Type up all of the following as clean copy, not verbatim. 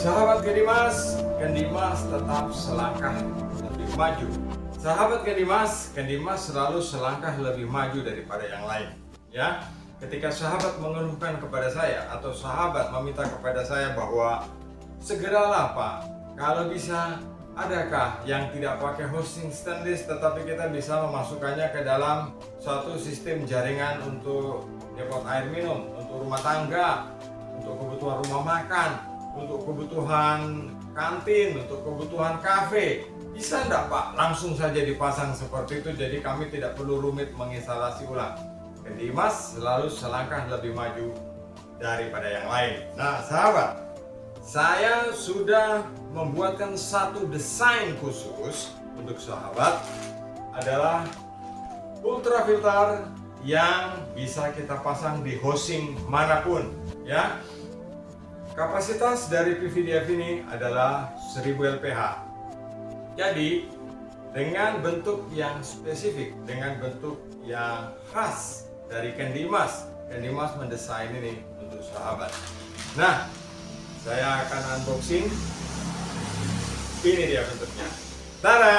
Sahabat Kendimas tetap selangkah lebih maju. Sahabat Kendimas selalu selangkah lebih maju daripada yang lain. Ya, ketika sahabat mengeluhkan kepada saya atau sahabat meminta kepada saya bahwa segeralah Pak, kalau bisa adakah yang tidak pakai hosting stainless tetapi kita bisa memasukkannya ke dalam suatu sistem jaringan untuk depot air minum, untuk rumah tangga, untuk kebutuhan rumah makan, untuk kebutuhan kantin, untuk kebutuhan kafe. Bisa enggak Pak langsung saja dipasang seperti itu, jadi kami tidak perlu rumit menginstalasi ulang. Kendimas selalu selangkah lebih maju daripada yang lain. Nah sahabat, saya sudah membuatkan satu desain khusus untuk sahabat, adalah ultrafilter yang bisa kita pasang di housing manapun ya. Kapasitas dari PVDF ini adalah 1000 LPH. Jadi dengan bentuk yang spesifik, dengan bentuk yang khas dari Kendimas mendesain ini untuk sahabat. Nah, saya akan unboxing. Ini dia bentuknya. Tada!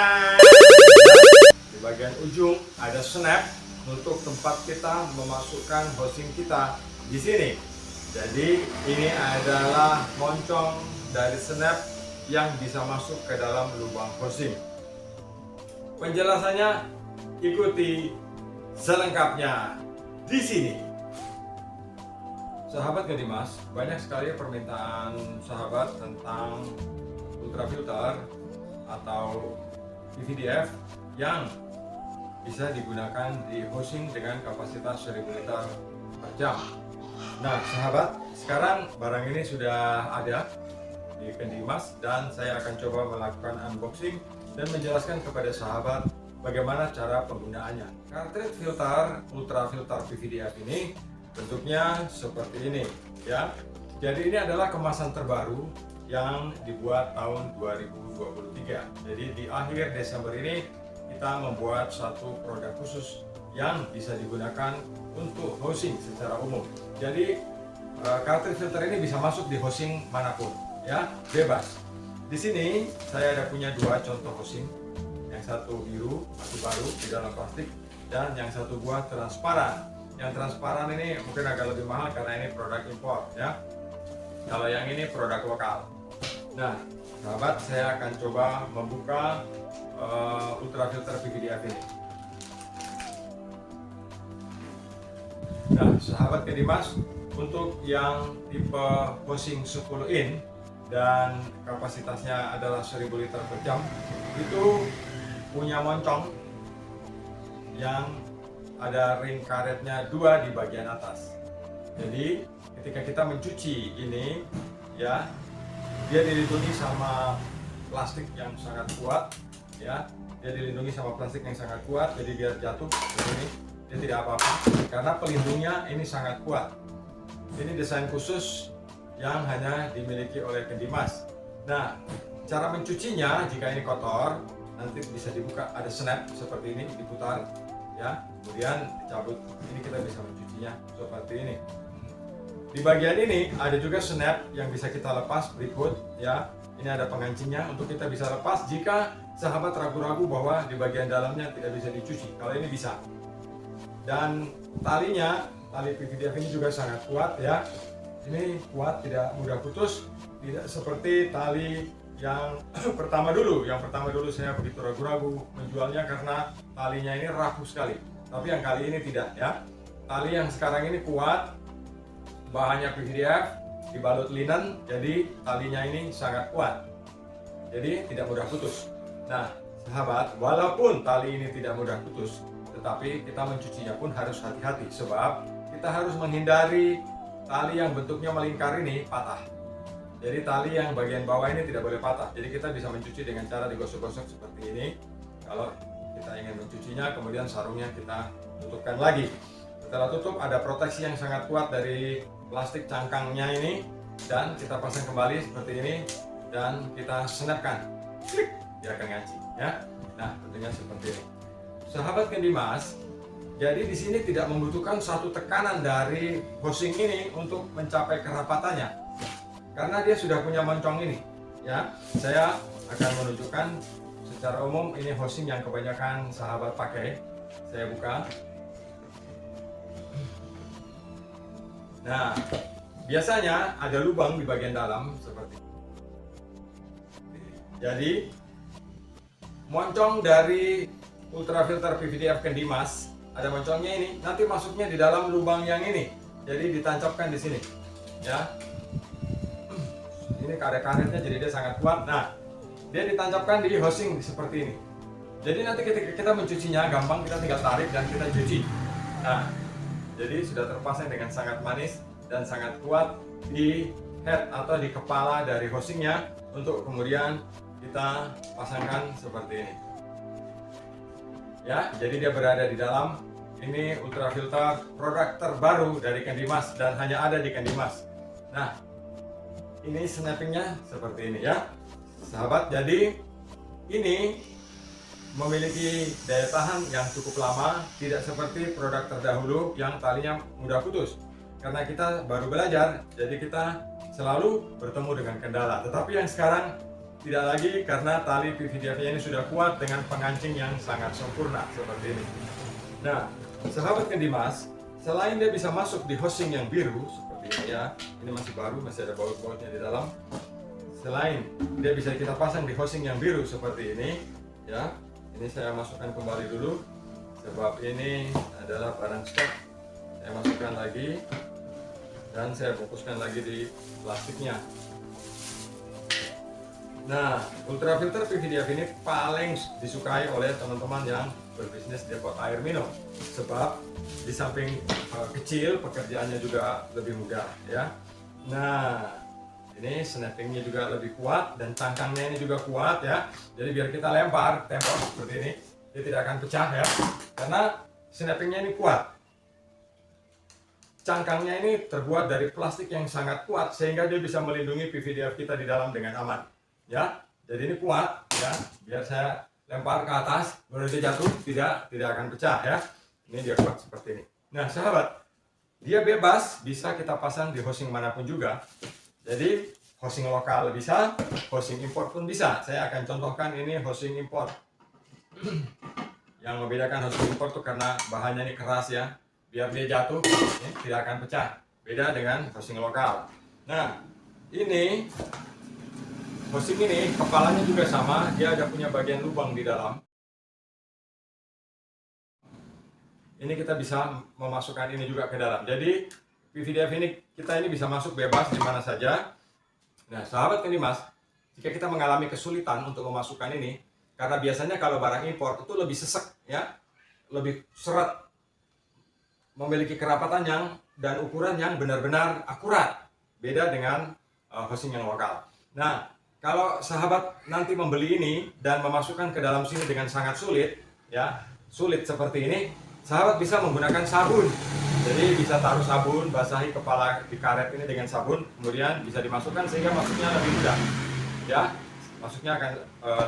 Di bagian ujung ada snap untuk tempat kita memasukkan housing kita di sini. Jadi ini adalah moncong dari snap yang bisa masuk ke dalam lubang housing. Penjelasannya ikuti selengkapnya di sini. Sahabat Kendimas, banyak sekali permintaan sahabat tentang ultrafilter atau PVDF yang bisa digunakan di housing dengan kapasitas 1000 liter per jam. Nah sahabat, sekarang barang ini sudah ada di Kendimas dan saya akan coba melakukan unboxing dan menjelaskan kepada sahabat bagaimana cara penggunaannya. Cartridge filter ultrafilter PVDF ini bentuknya seperti ini ya. Jadi ini adalah kemasan terbaru yang dibuat tahun 2023. Jadi di akhir Desember ini kita membuat satu produk khusus yang bisa digunakan untuk housing secara umum. Jadi cartridge filter ini bisa masuk di housing manapun ya, bebas. Di sini saya ada punya dua contoh housing. Yang satu biru, masih baru di dalam plastik, dan yang satu buah transparan. Yang transparan ini mungkin agak lebih mahal karena ini produk impor ya. Kalau yang ini produk lokal. Nah, sahabat, saya akan coba membuka ultrafilter PVDF ini. Nah, sahabat Kendimas, untuk yang tipe housing 10 in dan kapasitasnya adalah 1000 liter per jam, itu punya moncong yang ada ring karetnya 2 di bagian atas. Jadi ketika kita mencuci ini ya, dia dilindungi sama plastik yang sangat kuat ya. Dia dilindungi sama plastik yang sangat kuat, jadi biar jatuh begini dia tidak apa-apa karena pelindungnya ini sangat kuat. Ini desain khusus yang hanya dimiliki oleh Kendimas. Nah, cara mencucinya jika ini kotor nanti bisa dibuka, ada snap seperti ini, diputar ya, kemudian dicabut. Ini kita bisa mencucinya seperti ini. Di bagian ini ada juga snap yang bisa kita lepas berikut ya. Ini ada pengancingnya untuk kita bisa lepas jika sahabat ragu-ragu bahwa di bagian dalamnya tidak bisa dicuci. Kalau ini bisa. Dan talinya, tali PVDF ini juga sangat kuat ya. Ini kuat, tidak mudah putus, tidak seperti tali yang pertama dulu. Yang pertama dulu saya begitu ragu-ragu menjualnya karena talinya ini rapuh sekali. Tapi yang kali ini tidak ya. Tali yang sekarang ini kuat, bahannya PVDF, dibalut linen, jadi talinya ini sangat kuat. Jadi tidak mudah putus. Nah, sahabat, walaupun tali ini tidak mudah putus, tetapi kita mencucinya pun harus hati-hati sebab kita harus menghindari tali yang bentuknya melingkar ini patah. Jadi tali yang bagian bawah ini tidak boleh patah. Jadi kita bisa mencuci dengan cara digosok-gosok seperti ini. Kalau kita ingin mencucinya, kemudian sarungnya kita tutupkan lagi. Setelah tutup ada proteksi yang sangat kuat dari plastik cangkangnya ini, dan kita pasang kembali seperti ini dan kita snapkan. Klik, dia akan ngaci ya. Nah, tentunya seperti ini. Sahabat Kendimas, jadi di sini tidak membutuhkan satu tekanan dari housing ini untuk mencapai kerapatannya. karena dia sudah punya moncong ini. Ya, saya akan menunjukkan secara umum ini housing yang kebanyakan sahabat pakai. Saya buka. Nah, biasanya ada lubang di bagian dalam seperti ini. Jadi, moncong dari ultrafilter PVDF Kendimas ada moncongnya ini, nanti masuknya di dalam lubang yang ini. Jadi ditancapkan di sini. Ya. Ini karet-karetnya jadi dia sangat kuat. Nah, dia ditancapkan di housing seperti ini. Jadi nanti ketika kita mencucinya gampang, kita tinggal tarik dan kita cuci. Nah, jadi sudah terpasang dengan sangat manis dan sangat kuat di head atau di kepala dari housingnya untuk kemudian kita pasangkan seperti ini. Ya, jadi dia berada di dalam. Ini ultrafilter produk terbaru dari Kendimas dan hanya ada di Kendimas. Nah, ini snappingnya seperti ini ya, sahabat. Jadi ini memiliki daya tahan yang cukup lama, tidak seperti produk terdahulu yang talinya mudah putus. Karena kita baru belajar, jadi kita selalu bertemu dengan kendala. Tetapi yang sekarang tidak lagi, karena tali PVDF-nya ini sudah kuat dengan pengancing yang sangat sempurna seperti ini. Nah, sahabat Kendimas, selain dia bisa masuk di housing yang biru seperti ini ya, ini masih baru, masih ada baut-bautnya di dalam. Selain dia bisa kita pasang di housing yang biru seperti ini ya, ini saya masukkan kembali dulu sebab ini adalah barang stok. Saya masukkan lagi dan saya fokuskan lagi di plastiknya. Nah, ultrafilter PVDF ini paling disukai oleh teman-teman yang berbisnis depot air minum, sebab di samping kecil, pekerjaannya juga lebih mudah ya. Nah, ini snappingnya juga lebih kuat dan cangkangnya ini juga kuat ya. Jadi biar kita lempar tembok seperti ini, dia tidak akan pecah ya, karena snappingnya ini kuat. Cangkangnya ini terbuat dari plastik yang sangat kuat sehingga dia bisa melindungi PVDF kita di dalam dengan aman. Ya, jadi ini kuat ya, biar saya lempar ke atas baru dia jatuh tidak akan pecah ya. Ini dia kuat seperti ini. Nah sahabat, dia bebas, bisa kita pasang di housing manapun juga. Jadi housing lokal bisa, housing import pun bisa. Saya akan contohkan ini housing import. Yang membedakan housing import itu karena bahannya ini keras ya, biar dia jatuh ini tidak akan pecah. Beda dengan housing lokal. Nah ini housing ini kepalanya juga sama, dia ada punya bagian lubang di dalam. Ini kita bisa memasukkan ini juga ke dalam. Jadi PVDF ini kita ini bisa masuk bebas di mana saja. Nah, sahabat Kendimas, jika kita mengalami kesulitan untuk memasukkan ini, karena biasanya kalau barang impor itu lebih sesek ya, lebih seret, memiliki kerapatan yang dan ukuran yang benar-benar akurat, beda dengan housing yang lokal. Nah, kalau sahabat nanti membeli ini dan memasukkan ke dalam sini dengan sangat sulit, ya, sulit seperti ini, sahabat bisa menggunakan sabun. Jadi bisa taruh sabun, basahi kepala di karet ini dengan sabun, kemudian bisa dimasukkan sehingga masuknya lebih mudah. Ya, masuknya akan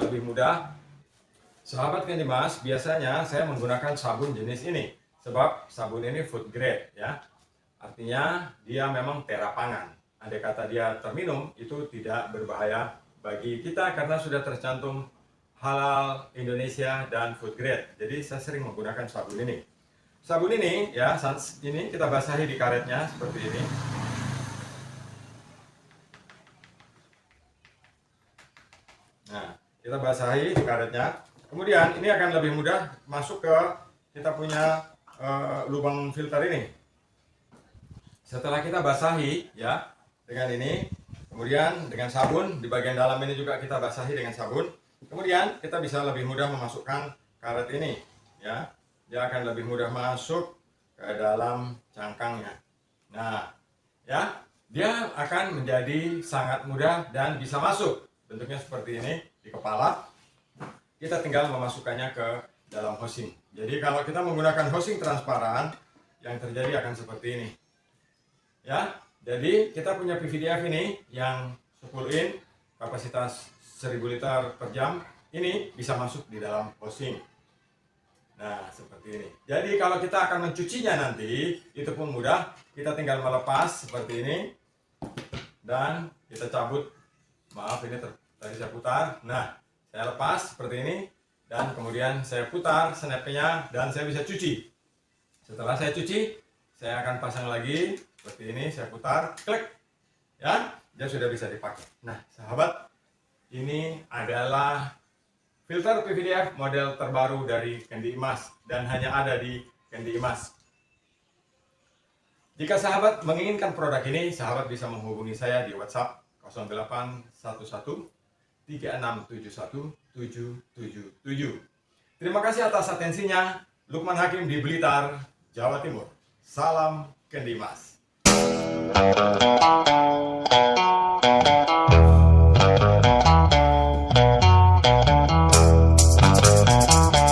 lebih mudah. Sahabat Kendimas, biasanya saya menggunakan sabun jenis ini, sebab sabun ini food grade, ya. Artinya dia memang terapangan. Andai kata dia terminum, itu tidak berbahaya bagi kita karena sudah tercantum halal Indonesia dan food grade. Jadi saya sering menggunakan sabun ini. Sabun ini ya, ini kita basahi di karetnya seperti ini. Nah, kita basahi di karetnya. Kemudian ini akan lebih mudah masuk ke kita punya lubang filter ini. Setelah kita basahi ya dengan ini, kemudian dengan sabun di bagian dalam ini juga kita basahi dengan sabun. Kemudian kita bisa lebih mudah memasukkan karet ini ya. Dia akan lebih mudah masuk ke dalam cangkangnya. Nah, ya, dia akan menjadi sangat mudah dan bisa masuk. Bentuknya seperti ini di kepala. Kita tinggal memasukkannya ke dalam housing. Jadi kalau kita menggunakan housing transparan, yang terjadi akan seperti ini. Ya, jadi kita punya PVDF ini yang 10 in, kapasitas 1000 liter per jam. Ini bisa masuk di dalam housing. Nah, seperti ini. Jadi kalau kita akan mencucinya nanti, itu pun mudah. Kita tinggal melepas seperti ini. dan kita cabut. Maaf, ini tadi saya putar. Nah, saya lepas seperti ini dan kemudian saya putar snap-nya dan saya bisa cuci. Setelah saya cuci, saya akan pasang lagi seperti ini. Saya putar, klik, ya, dia sudah bisa dipakai. Nah, sahabat, ini adalah filter PVDF model terbaru dari Candy Emas dan hanya ada di Candy Emas. Jika sahabat menginginkan produk ini, sahabat bisa menghubungi saya di WhatsApp 0811 3671 777. Terima kasih atas atensinya. Lukman Hakim di Blitar, Jawa Timur. Salam Candy Emas.